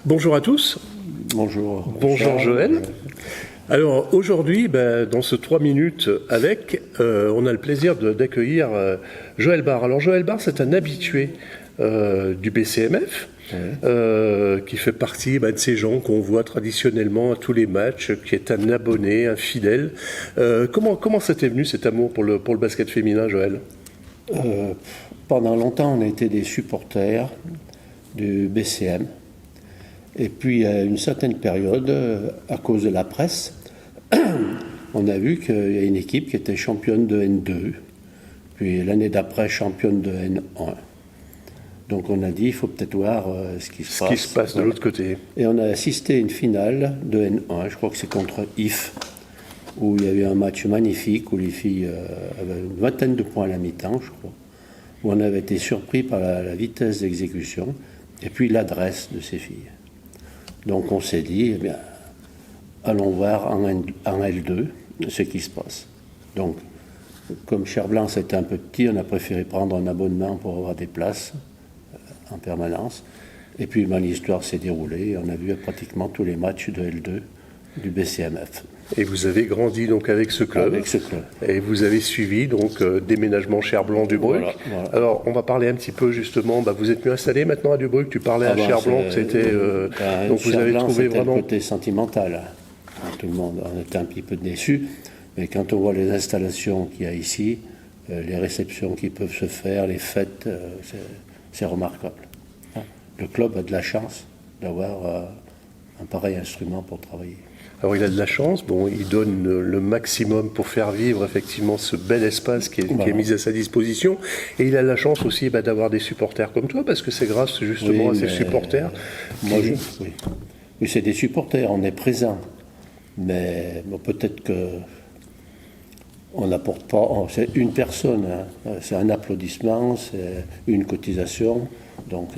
Bonjour à tous. Bonjour. Bonjour Joël. Alors aujourd'hui, dans ce 3 minutes avec, on a le plaisir d'accueillir Joël Barre. Alors Joël Barre, c'est un habitué du BCMF, qui fait partie de ces gens qu'on voit traditionnellement à tous les matchs, qui est un abonné, un fidèle. Comment c'était venu cet amour pour le basket féminin, Joël ? Pendant longtemps, on a été des supporters du BCM. Et puis, à une certaine période, à cause de la presse, on a vu qu'il y a une équipe qui était championne de N2, puis l'année d'après, championne de N1. Donc, on a dit, il faut peut-être voir ce qui se passe de l'autre côté. Et on a assisté à une finale de N1, je crois que c'est contre IF, où il y a eu un match magnifique, où les filles avaient une vingtaine de points à la mi-temps, je crois, où on avait été surpris par la vitesse d'exécution, et puis l'adresse de ces filles. Donc on s'est dit, allons voir en L2 ce qui se passe. Donc, comme Cherblanc c'était un peu petit, on a préféré prendre un abonnement pour avoir des places en permanence. Et puis l'histoire s'est déroulée, on a vu pratiquement tous les matchs de L2 du BCMF. Et vous avez grandi donc avec ce club. Avec ce club. Et vous avez suivi donc déménagement Cherblanc-Dubruck. Voilà. Alors on va parler un petit peu justement. Vous êtes mieux installé maintenant à Dubruck. Tu parlais à Cherblanc que c'était. Donc vous avez trouvé vraiment le côté sentimental. Tout le monde en était un petit peu déçu, mais quand on voit les installations qu'il y a ici, les réceptions qui peuvent se faire, les fêtes, c'est remarquable. Le club a de la chance d'avoir un pareil instrument pour travailler. Alors il a de la chance, il donne le maximum pour faire vivre effectivement ce bel espace qui est mis à sa disposition, et il a la chance aussi d'avoir des supporters comme toi, parce que c'est grâce justement à ces supporters. Oui, c'est des supporters, on est présent, mais peut-être que on n'apporte pas, c'est une personne, c'est un applaudissement, c'est une cotisation, donc...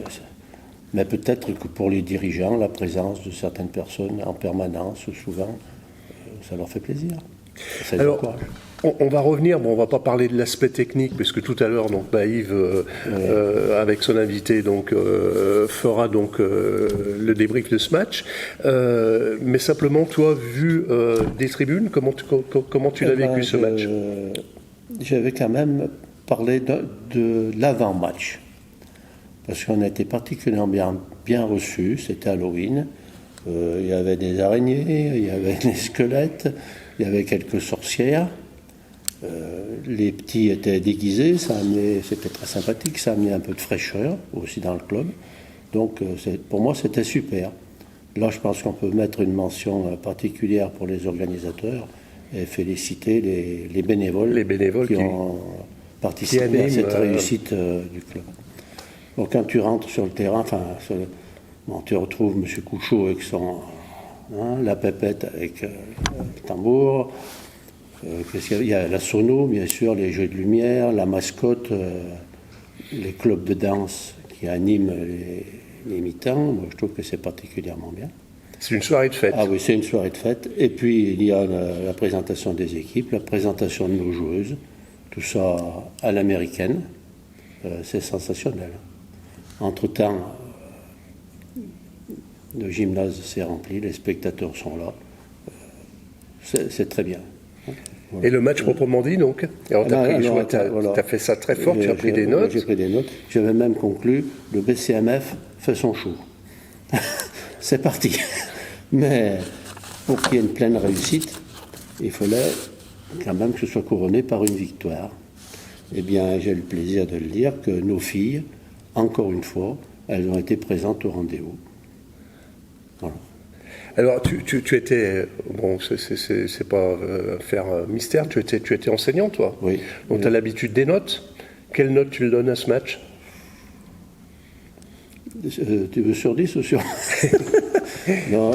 Mais peut-être que pour les dirigeants, la présence de certaines personnes en permanence, souvent, ça leur fait plaisir. Alors, on va revenir, on ne va pas parler de l'aspect technique, puisque tout à l'heure, Yves, avec son invité, fera le débrief de ce match. Mais simplement, toi, vu des tribunes, comment tu l'as vécu ce match ? J'avais quand même parlé de l'avant-match. Parce qu'on a été particulièrement bien reçus, c'était Halloween. Il y avait des araignées, il y avait des squelettes, il y avait quelques sorcières. Les petits étaient déguisés, c'était très sympathique, ça amenait un peu de fraîcheur aussi dans le club. Donc pour moi c'était super. Là je pense qu'on peut mettre une mention particulière pour les organisateurs et féliciter les bénévoles qui ont participé à cette réussite du club. Donc quand tu rentres sur le terrain, tu retrouves M. Couchot avec la pépette avec le tambour. Il y a la sono, bien sûr, les jeux de lumière, la mascotte, les clubs de danse qui animent les mi-temps. Moi, je trouve que c'est particulièrement bien. C'est une soirée de fête. Ah oui, c'est une soirée de fête. Et puis, il y a la présentation des équipes, la présentation de nos joueuses, tout ça à l'américaine. C'est sensationnel. Entre-temps, le gymnase s'est rempli, les spectateurs sont là. C'est très bien. Voilà. Et le match proprement dit, donc ? Alors, tu as fait ça très fort, tu as pris des notes. J'ai pris des notes. J'avais même conclu, le BCMF fait son show. C'est parti. Mais pour qu'il y ait une pleine réussite, il fallait quand même que ce soit couronné par une victoire. Eh bien, j'ai le plaisir de le dire que nos filles, encore une fois, elles ont été présentes au rendez-vous. Voilà. Alors, tu étais, c'est pas faire mystère, tu étais enseignant, toi. Oui. Donc, tu as l'habitude des notes. Quelle note tu le donnes à ce match ? Tu veux sur 10 ou sur... Non,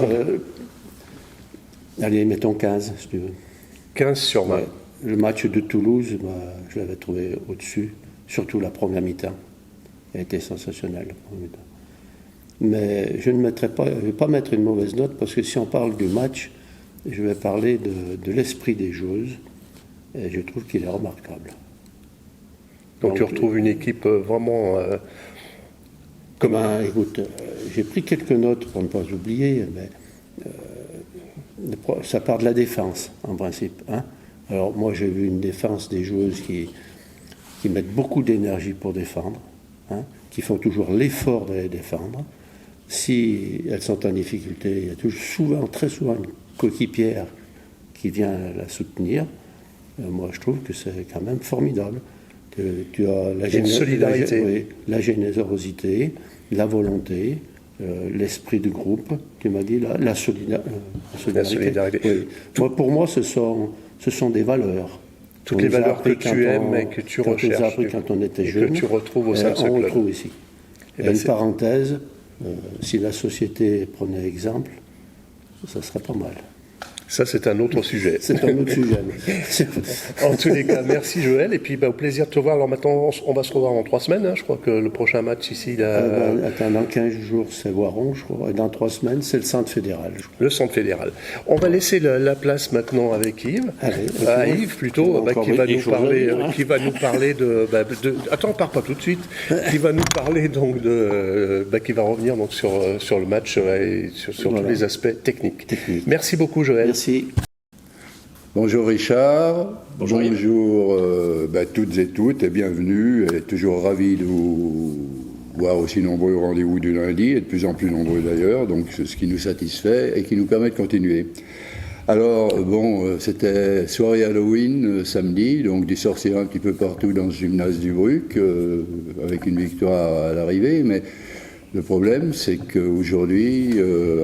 allez, mettons 15, si tu veux. 15 sur 20. Ouais. Le match de Toulouse, je l'avais trouvé au-dessus, surtout la première mi-temps. Elle a été sensationnelle, la première mi-temps. Mais je ne vais pas mettre une mauvaise note, parce que si on parle du match, je vais parler de l'esprit des joueuses, et je trouve qu'il est remarquable. Donc tu retrouves une équipe vraiment Écoute, j'ai pris quelques notes pour ne pas oublier, mais ça part de la défense, en principe. Hein. Alors, moi, j'ai vu une défense des joueuses qui mettent beaucoup d'énergie pour défendre, hein, qui font toujours l'effort d'aller défendre. Si elles sont en difficulté, il y a très souvent une coéquipière qui vient la soutenir. Moi, je trouve que c'est quand même formidable. Tu as une solidarité. La générosité, la volonté, l'esprit de groupe, tu m'as dit, la solidarité. Oui. Pour moi, ce sont des valeurs. Toutes les valeurs que tu aimes et que tu recherches. On les a appris quand on était jeune. Que tu retrouves au sein de ce club. On retrouve ici. Et une parenthèse, si la société prenait exemple, ça serait pas mal. Ça, c'est un autre sujet. C'est un autre sujet. En tous les cas, merci Joël. Et puis, au plaisir de te voir. Alors maintenant, on va se revoir dans 3 semaines. Hein. Je crois que le prochain match ici... Attends, dans 15 jours, c'est Voiron, je crois. Et dans 3 semaines, c'est le centre fédéral. Le centre fédéral. On va laisser la place maintenant avec Yves. Yves, plutôt, qui va nous parler de... Attends, on part pas tout de suite. Qui va nous parler donc qui va revenir donc sur le match et sur tous les aspects techniques. Merci beaucoup Joël. Merci. Bonjour Richard, bonjour toutes et toutes et bienvenue, et toujours ravi de vous voir aussi nombreux au rendez-vous du lundi, et de plus en plus nombreux d'ailleurs, donc ce qui nous satisfait et qui nous permet de continuer. Alors c'était soirée Halloween samedi, donc des sorciers un petit peu partout dans ce gymnase du Bruc, avec une victoire à l'arrivée, mais le problème c'est qu'aujourd'hui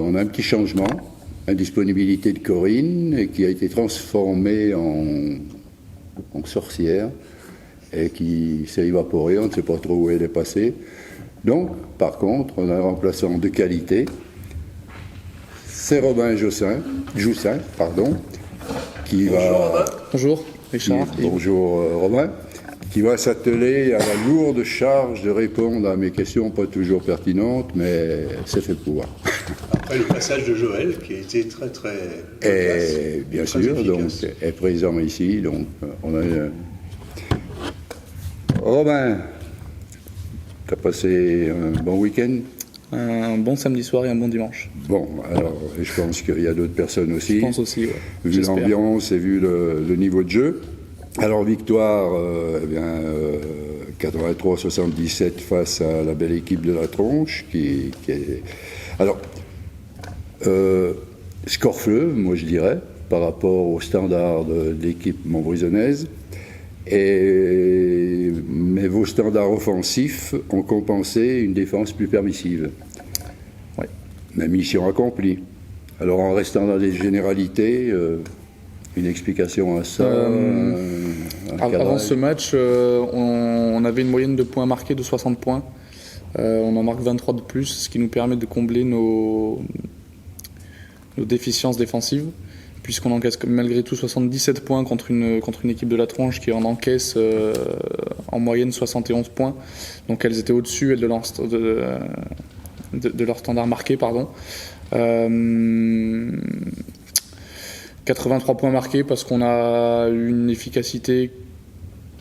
on a un petit changement. Indisponibilité de Corinne, et qui a été transformée en sorcière et qui s'est évaporée, on ne sait pas trop où elle est passée. Donc, par contre, on a un remplaçant de qualité, c'est Robin Joussin, qui va... Bonjour, Richard. Bonjour Robin, qui va s'atteler à la lourde charge de répondre à mes questions pas toujours pertinentes, mais c'est fait pour. Après le passage de Joël, qui a été très très et bien sûr, efficace. donc est présent ici, donc on a Robin, tu as passé un bon week-end? Un bon samedi soir et un bon dimanche. Bon, alors je pense qu'il y a d'autres personnes aussi. Je pense aussi, ouais. Vu l'ambiance et vu le niveau de jeu. Alors victoire, 83-77 face à la belle équipe de la Tronche, qui est... Alors, score fleuve, moi je dirais, par rapport au standard de l'équipe montbrison-naise. Mais vos standards offensifs ont compensé une défense plus permissive. Ouais. Mais mission accomplie. Alors en restant dans des généralités, une explication à ça avant ce match, on avait une moyenne de points marqués de 60 points. On en marque 23 de plus, ce qui nous permet de combler nos déficiences défensives, puisqu'on encaisse malgré tout 77 points contre une équipe de la Tronche qui en encaisse en moyenne 71 points. Donc elles étaient au-dessus de leur standard marqué. 83 points marqués parce qu'on a une efficacité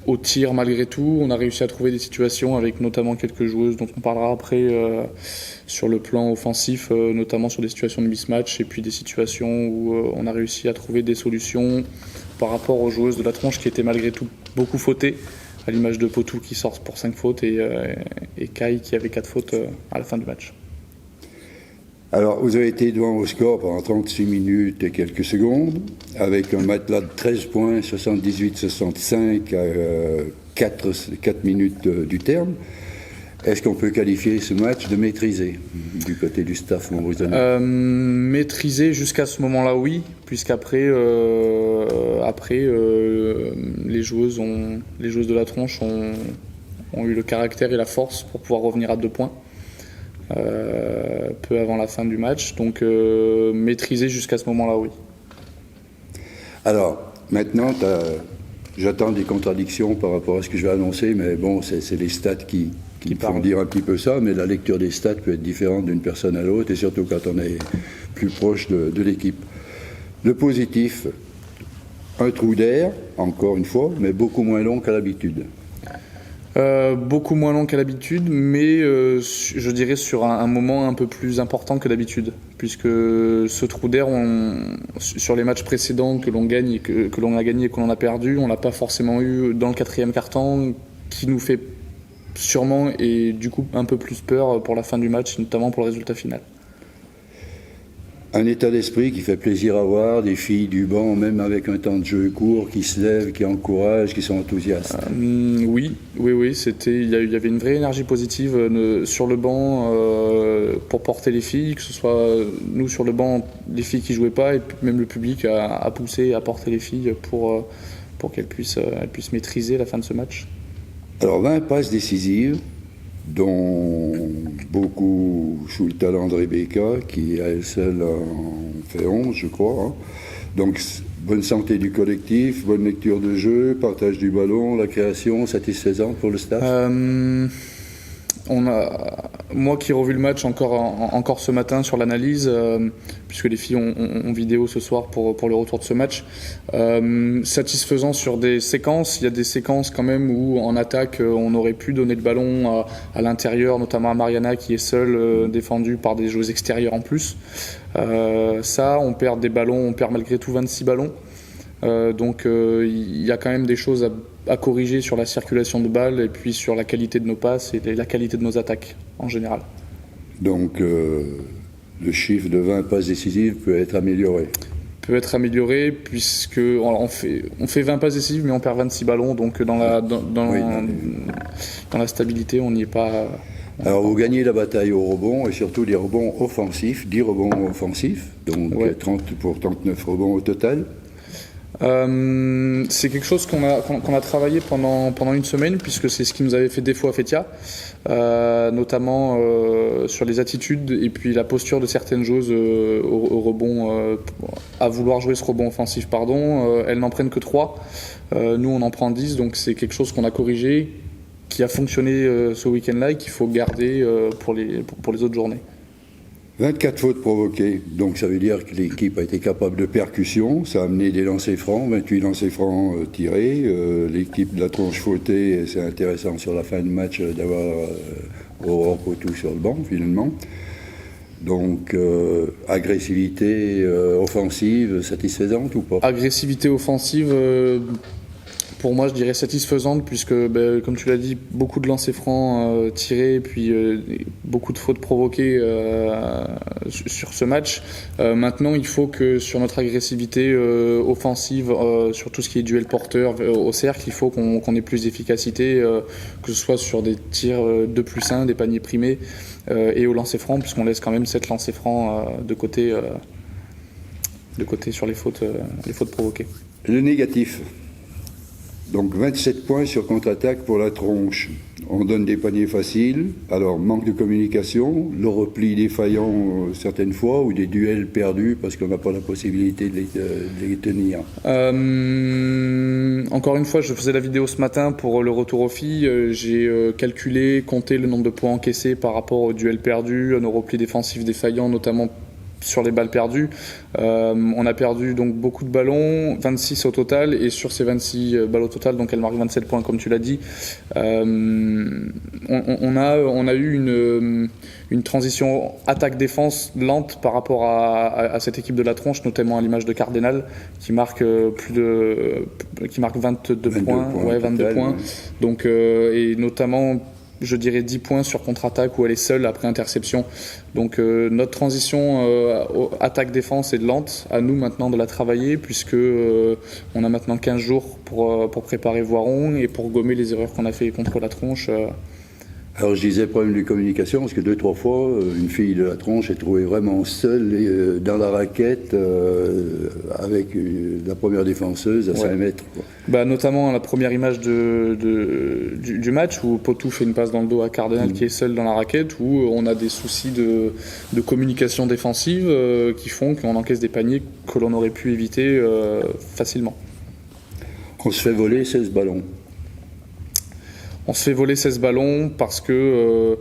au tir malgré tout. On a réussi à trouver des situations avec notamment quelques joueuses dont on parlera après sur le plan offensif, notamment sur des situations de mismatch et puis des situations où on a réussi à trouver des solutions par rapport aux joueuses de la Tronche qui étaient malgré tout beaucoup fautées, à l'image de Potou qui sort pour 5 fautes et Kai qui avait 4 fautes à la fin du match. Alors, vous avez été devant au score pendant 36 minutes et quelques secondes, avec un matelas de 13 points, 78-65 à 4 minutes du terme. Est-ce qu'on peut qualifier ce match de maîtrisé du côté du staff montbrison-nais? Maîtrisé jusqu'à ce moment-là, oui, puisqu'après les joueuses de la Tronche ont eu le caractère et la force pour pouvoir revenir à 2 points. Peu avant la fin du match, donc maîtrisé jusqu'à ce moment-là, oui. Alors, maintenant, j'attends des contradictions par rapport à ce que je vais annoncer, mais bon, c'est les stats qui font dire un petit peu ça, mais la lecture des stats peut être différente d'une personne à l'autre, et surtout quand on est plus proche de l'équipe. Le positif, un trou d'air, encore une fois, mais beaucoup moins long qu'à l'habitude. Beaucoup moins long qu'à l'habitude, mais je dirais sur un moment un peu plus important que d'habitude, puisque ce trou d'air, sur les matchs précédents que l'on gagne, que l'on a gagné et que l'on a perdu, on l'a pas forcément eu dans le 4e quart-temps, qui nous fait sûrement et du coup un peu plus peur pour la fin du match, notamment pour le résultat final. Un état d'esprit qui fait plaisir à voir, des filles du banc, même avec un temps de jeu court, qui se lèvent, qui encouragent, qui sont enthousiastes. Oui, il y avait une vraie énergie positive sur le banc pour porter les filles, que ce soit nous sur le banc, les filles qui jouaient pas, et puis même le public a poussé, à porter les filles pour qu'elles puissent maîtriser la fin de ce match. Alors 20 passes décisives, dont beaucoup sous le talent de Rebecca, qui à elle seule en fait 11, je crois. Hein. Donc, bonne santé du collectif, bonne lecture de jeu, partage du ballon, la création satisfaisante pour le staff. Moi qui ai revu le match encore ce matin sur l'analyse, puisque les filles ont vidéo ce soir pour le retour de ce match, satisfaisant sur des séquences. Il y a des séquences quand même où en attaque on aurait pu donner le ballon à l'intérieur, notamment à Mariana qui est seule défendue par des joueuses extérieures en plus. On perd des ballons, on perd malgré tout 26 ballons. Donc il y a quand même des choses à corriger sur la circulation de balles et puis sur la qualité de nos passes et la qualité de nos attaques en général. Donc le chiffre de 20 passes décisives peut être amélioré. Peut être amélioré puisque on fait 20 passes décisives mais on perd 26 ballons, donc dans la stabilité on n'y est pas. Alors vous gagnez la bataille au rebond et surtout des rebonds offensifs, 10 rebonds offensifs, donc 30 pour 39 rebonds au total. C'est quelque chose qu'on a travaillé pendant une semaine, puisque c'est ce qui nous avait fait défaut à Fétia, notamment sur les attitudes et puis la posture de certaines joueuses au rebond, à vouloir jouer ce rebond offensif. Elles n'en prennent que 3, nous on en prend 10, donc c'est quelque chose qu'on a corrigé, qui a fonctionné ce week-end-là et qu'il faut garder pour les autres journées. 24 fautes provoquées, donc ça veut dire que l'équipe a été capable de percussion, ça a amené des lancers francs, 28 lancers francs tirés, l'équipe de la Tronche fautée, c'est intéressant sur la fin de match d'avoir Aurore Potou sur le banc finalement. Donc agressivité offensive satisfaisante ou pas? Agressivité offensive, pour moi je dirais satisfaisante, puisque comme tu l'as dit, beaucoup de lancers francs tirés et puis beaucoup de fautes provoquées sur ce match. Maintenant il faut que sur notre agressivité offensive, sur tout ce qui est duel porteur au cercle, il faut qu'on ait plus d'efficacité, que ce soit sur des tirs 2+1, des paniers primés et au lancer franc, puisqu'on laisse quand même 7 lancers francs de côté sur les fautes provoquées. Le négatif. Donc 27 points sur contre-attaque pour la Tronche. On donne des paniers faciles, alors manque de communication, le repli défaillant certaines fois, ou des duels perdus parce qu'on n'a pas la possibilité de les tenir. Encore une fois, je faisais la vidéo ce matin pour le retour aux filles. J'ai compté le nombre de points encaissés par rapport aux duels perdus, à nos replis défensifs défaillants, notamment sur les balles perdues. On a perdu donc beaucoup de ballons, 26 au total, et sur ces 26 balles au total, donc elle marque 27 points comme tu l'as dit. On a eu une transition attaque-défense lente par rapport à cette équipe de la Tronche, notamment à l'image de Cardinal qui marque 22 points. Ouais, 22 total, points. Ouais. Donc et notamment, je dirais 10 points sur contre-attaque où elle est seule après interception. Donc notre transition attaque-défense est lente, à nous maintenant de la travailler, puisque on a maintenant 15 jours pour préparer Voiron et pour gommer les erreurs qu'on a fait contre la Tronche. Alors je disais problème de communication, parce que 2-3 fois, une fille de la Tronche est trouvée vraiment seule dans la raquette avec la première défenseuse à 5 mètres. Quoi. Notamment la première image du match où Potou fait une passe dans le dos à Cardinal qui est seul dans la raquette, où on a des soucis de communication défensive qui font qu'on encaisse des paniers que l'on aurait pu éviter facilement. On se fait voler 16 ballons. On se fait voler 16 ballons parce que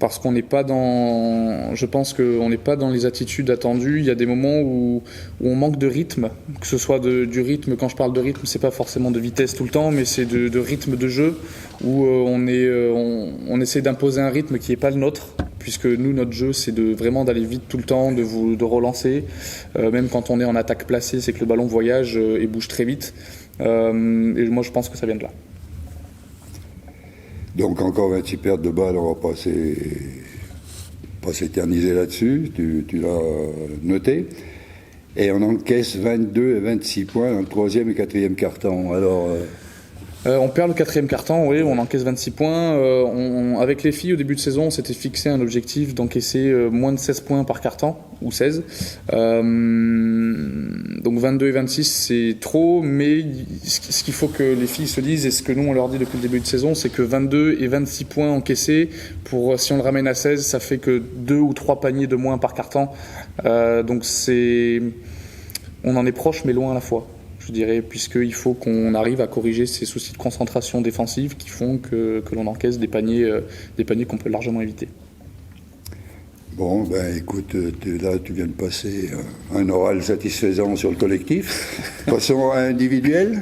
parce qu'on n'est pas dans, je pense qu'on n'est pas dans les attitudes attendues. Il y a des moments où on manque de rythme, que ce soit du rythme. Quand je parle de rythme, c'est pas forcément de vitesse tout le temps, mais c'est de rythme de jeu où on essaie d'imposer un rythme qui n'est pas le nôtre, puisque nous, notre jeu, c'est vraiment d'aller vite tout le temps, de relancer. Même quand on est en attaque placée, c'est que le ballon voyage et bouge très vite. Et moi, je pense que ça vient de là. Donc encore 26 pertes de balles, on va pas s'éterniser là-dessus, tu l'as noté. Et on encaisse 22 et 26 points dans le 3e et 4e quart-temps. Alors, on perd le 4e quart-temps, oui, on encaisse 26 points. Avec les filles, au début de saison, on s'était fixé un objectif d'encaisser moins de 16 points par quart-temps, ou 16. Donc 22 et 26, c'est trop, mais ce qu'il faut que les filles se disent, et ce que nous, on leur dit depuis le début de saison, c'est que 22 et 26 points encaissés, si on le ramène à 16, ça fait que 2 ou 3 paniers de moins par quart-temps. Donc on en est proche, mais loin à la fois, je dirais, puisqu'il faut qu'on arrive à corriger ces soucis de concentration défensive qui font que l'on encaisse des paniers qu'on peut largement éviter. bon, ben écoute, là tu viens de passer un oral satisfaisant sur le collectif. Passons à individuel.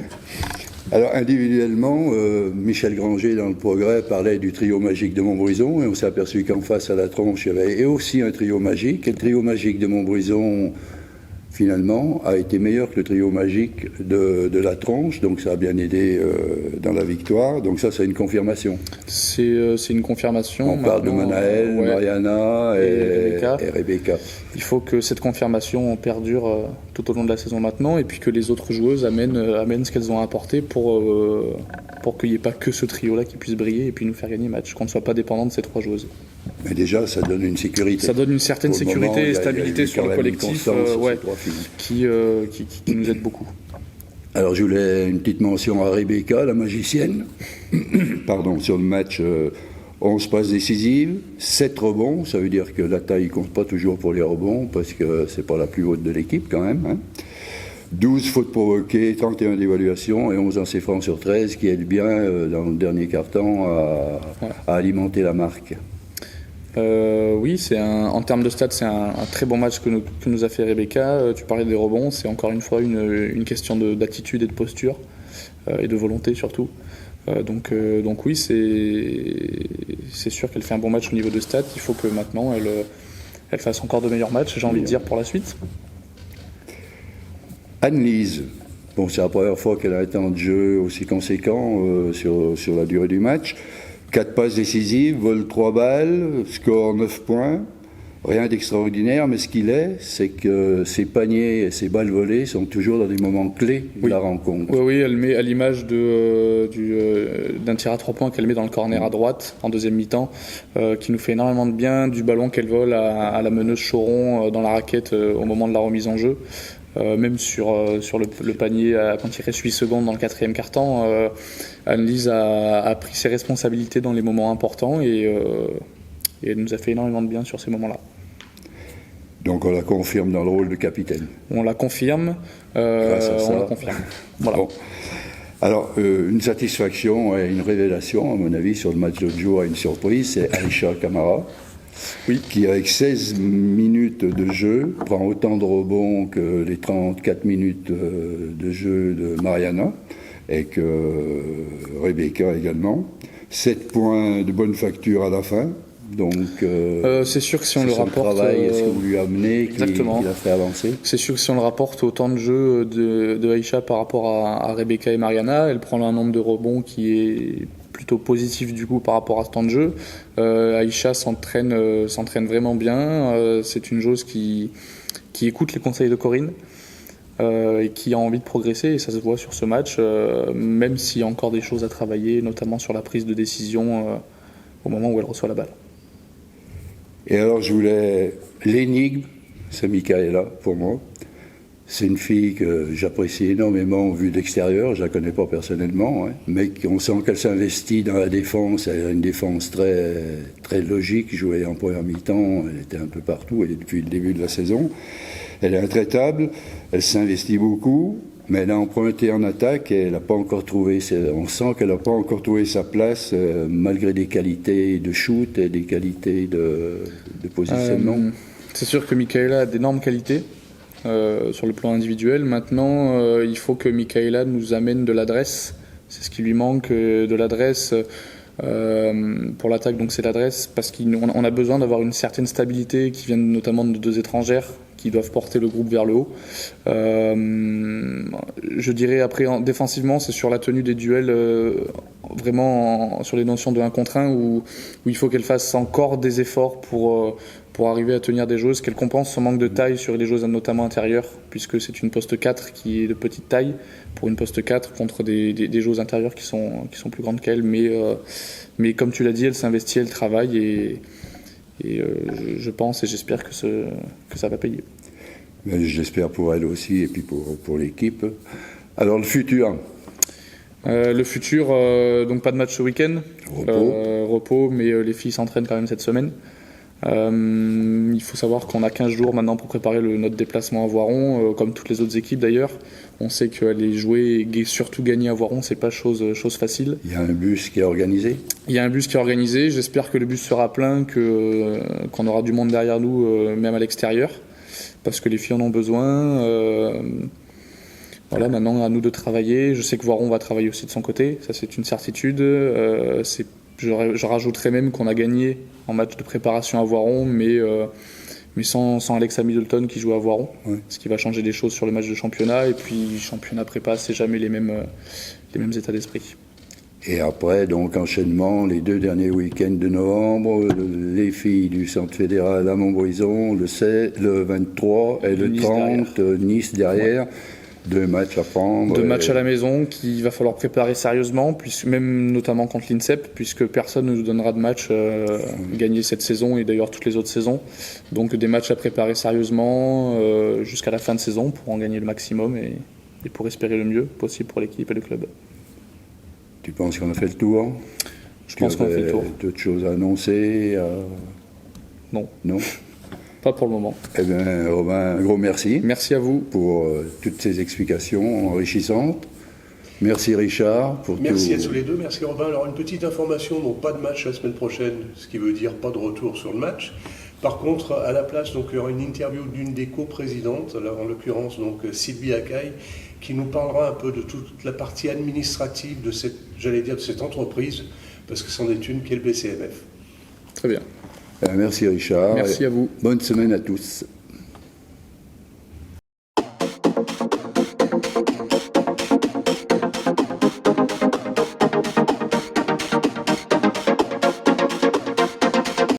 Alors individuellement, Michel Granger dans le Progrès parlait du trio magique de Montbrison, et on s'est aperçu qu'en face à la tronche, il y avait aussi un trio magique. Et le trio magique de Montbrison, finalement, a été meilleur que le trio magique de la tronche, donc ça a bien aidé dans la victoire. Donc ça, c'est une confirmation. C'est une confirmation. On parle de Manaël, ouais, Mariana et Rebecca. Il faut que cette confirmation perdure tout au long de la saison maintenant, et puis que les autres joueuses amènent ce qu'elles ont apporté pour qu'il n'y ait pas que ce trio-là qui puisse briller et puis nous faire gagner le match, qu'on ne soit pas dépendant de ces 3 joueuses. Mais déjà, ça donne une sécurité. Ça donne une certaine sécurité et stabilité sur le collectif ouais, qui nous aide beaucoup. Alors, je voulais une petite mention à Rebecca, la magicienne. Pardon, sur le match, 11 passes décisives, 7 rebonds. Ça veut dire que la taille ne compte pas toujours pour les rebonds, parce que c'est pas la plus haute de l'équipe quand même. Hein. 12 fautes provoquées, 31 d'évaluation et 11 lancers francs sur 13, qui aident bien dans le dernier quart-temps à alimenter la marque. Oui, en termes de stats, c'est un très bon match que nous a fait Rebecca. Tu parlais des rebonds, c'est encore une fois une question d'attitude et de posture, et de volonté surtout. Donc oui, c'est sûr qu'elle fait un bon match au niveau de stats. Il faut que maintenant elle fasse encore de meilleurs matchs, j'ai envie de dire, pour la suite. Anne-Lise, bon, c'est la première fois qu'elle a un temps de jeu aussi conséquent sur la durée du match. 4 passes décisives, vole 3 balles, score 9 points. Rien d'extraordinaire, mais ce qu'il est, c'est que ses paniers et ses balles volées sont toujours dans des moments clés de la rencontre. Oui, elle met à l'image d'un tir à 3 points qu'elle met dans le corner à droite en deuxième mi-temps, qui nous fait énormément de bien, du ballon qu'elle vole à la meneuse Choron dans la raquette au moment de la remise en jeu. Même sur le panier, quand il reste 8 secondes dans le 4e quart-temps, Anne-Lise a pris ses responsabilités dans les moments importants et elle nous a fait énormément de bien sur ces moments-là. Donc on la confirme dans le rôle de capitaine. On la confirme. Grâce à ça. On la confirme. Voilà. Bon. Alors, une satisfaction et une révélation, à mon avis, sur le match de jour, une surprise, c'est Aïcha Camara. Oui. Qui, avec 16 minutes de jeu, prend autant de rebonds que les 34 minutes de jeu de Mariana et que Rebecca également. 7 points de bonne facture à la fin. Donc, c'est sûr que si on le rapporte, est-ce que vous lui amenez qui l'a fait avancer? C'est sûr que si on le rapporte au temps de jeu de Aïcha par rapport à Rebecca et Mariana, elle prend un nombre de rebonds qui est plutôt positif du coup par rapport à ce temps de jeu. Aïcha s'entraîne vraiment bien. C'est une joueuse qui écoute les conseils de Corinne et qui a envie de progresser, et ça se voit sur ce match, même s'il y a encore des choses à travailler, notamment sur la prise de décision au moment où elle reçoit la balle. Et alors je voulais l'énigme, c'est Michaela pour moi. C'est une fille que j'apprécie énormément vue d'extérieur, je la connais pas personnellement, hein, mais on sent qu'elle s'investit dans la défense. Elle a une défense très, très logique, jouée en première mi-temps, elle était un peu partout, elle est depuis le début de la saison. Elle est intraitable, elle s'investit beaucoup, Mais là, en pointe et en attaque, elle n'a pas encore trouvé. On sent qu'elle n'a pas encore trouvé sa place, malgré des qualités de shoot et des qualités de positionnement. C'est sûr que Michaela a d'énormes qualités sur le plan individuel. Maintenant, il faut que Michaela nous amène de l'adresse. C'est ce qui lui manque, de l'adresse. Pour l'attaque, donc c'est l'adresse, parce qu'on a besoin d'avoir une certaine stabilité qui vient notamment de 2 étrangères qui doivent porter le groupe vers le haut. Je dirais après, défensivement, c'est sur la tenue des duels, vraiment sur les notions de 1 contre 1, où il faut qu'elle fasse encore des efforts pour arriver à tenir des joueuses, qu'elle compense son manque de taille sur les joueuses notamment intérieures, puisque c'est une poste 4 qui est de petite taille, pour une poste 4 contre des joueuses intérieures qui sont plus grandes qu'elle, mais comme tu l'as dit, elle s'investit, elle travaille, et je pense et j'espère que ça va payer. Mais j'espère pour elle aussi et puis pour l'équipe. Alors le futur. Donc pas de match ce week-end. Repos, mais les filles s'entraînent quand même cette semaine. Il faut savoir qu'on a 15 jours maintenant pour préparer notre déplacement à Voiron, comme toutes les autres équipes d'ailleurs. On sait qu'aller jouer et surtout gagner à Voiron, c'est pas chose facile. Il y a un bus qui est organisé. Il y a un bus qui est organisé. J'espère que le bus sera plein, qu'on aura du monde derrière nous, même à l'extérieur, parce que les filles en ont besoin. Voilà, maintenant à nous de travailler. Je sais que Voiron va travailler aussi de son côté, ça c'est une certitude. Je rajouterais même qu'on a gagné en match de préparation à Voiron, mais sans Alexa Middleton qui joue à Voiron, ce qui va changer des choses sur le match de championnat. Et puis championnat prépa, c'est jamais les mêmes états d'esprit. Et après, donc, enchaînement, les 2 derniers week-ends de novembre, les filles du Centre fédéral à Montbrison, le 23 et le 30, Nice derrière. 2 matchs à prendre. 2 matchs à la maison qu'il va falloir préparer sérieusement, même notamment contre l'INSEP, puisque personne ne nous donnera de match gagnés cette saison et d'ailleurs toutes les autres saisons. Donc des matchs à préparer sérieusement jusqu'à la fin de saison pour en gagner le maximum et pour espérer le mieux possible pour l'équipe et le club. Tu penses qu'on a fait le tour? Je pense qu'on a fait le tour. D'autres choses à annoncer? Non. Non? Pas pour le moment. Eh bien, Robin, un gros merci. Merci à vous. Pour toutes ces explications enrichissantes. Merci Richard. Merci à tous les deux, merci Robin. Alors une petite information, donc pas de match la semaine prochaine, ce qui veut dire pas de retour sur le match. Par contre, à la place, donc, il y aura une interview d'une des coprésidentes, là, en l'occurrence donc Sylvie Acaille, qui nous parlera un peu de toute la partie administrative de cette entreprise, parce que c'en est une qui est le BCMF. Très bien. Merci Richard. Merci à vous. Bonne semaine à tous.